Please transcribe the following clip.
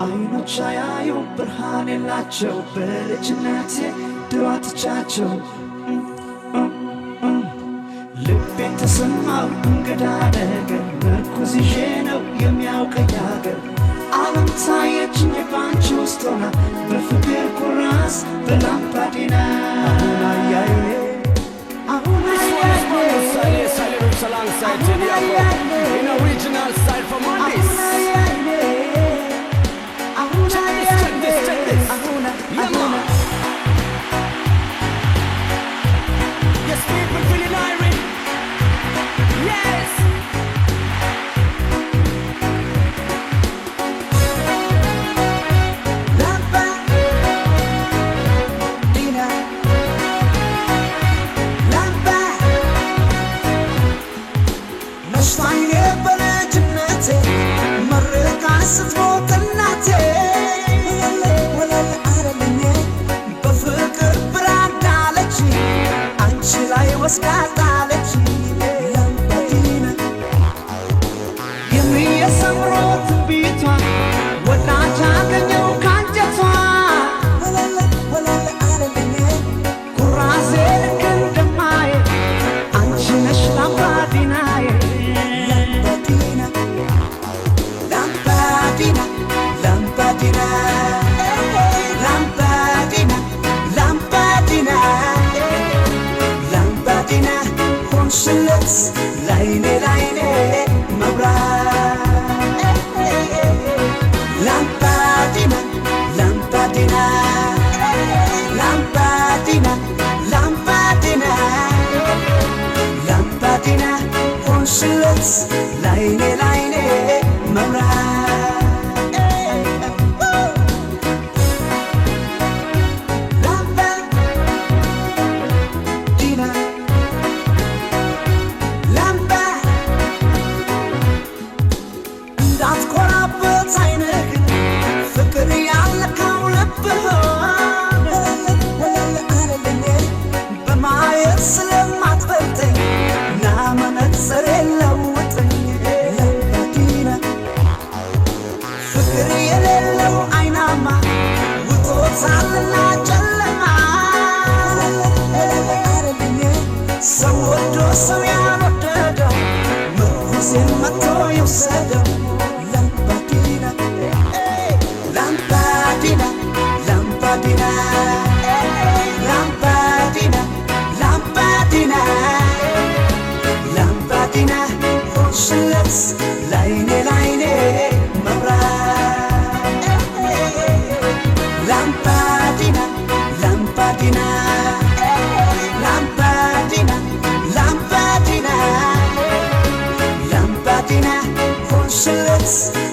አይኖች አያዩ ብርሃን የላቸው በልጅነቴ ድሮ አጥቻቸው ልቤን ተሰማው እንግዳ ነገር ምርኩዝ ይዤ ነው የሚያውቀኝ አገር ዓለም ታየችኝ ባንቺ ውስጥ ሆና በፍቅር ኩራዝ በላምባዲና in original style from Mondays. Check this. Yeah, man. Yes, people feeling irate. Yes. ስትሞት እናቴ ወለል አረለኝ በፍቅር ብራንድ አለች አንቺ ላይ ወስዳታለች ላምባዲና የሚየሰምሮት ቤቷ ወዳጅ አገኘው ካንጀቷ ወለል አረለኝ ኩራዜ ልክ እንደማየ አንቺ ነሽ ላምባዲናዬ Shillets, line, mabra. Lampadina, lampadina, lampadina, lampadina, lampadina. Shillets, line, mabra. So ያወደደው ምርኩዜን መቶ የወሰደው ላምባዲና ላምባዲና ላምባዲና ላምባዲና ላምባዲና ላምባዲና ሆንሽለት ላይኔ መብራት ላምባዲና ላምባዲና Lampadina, Lampadina, Shillets.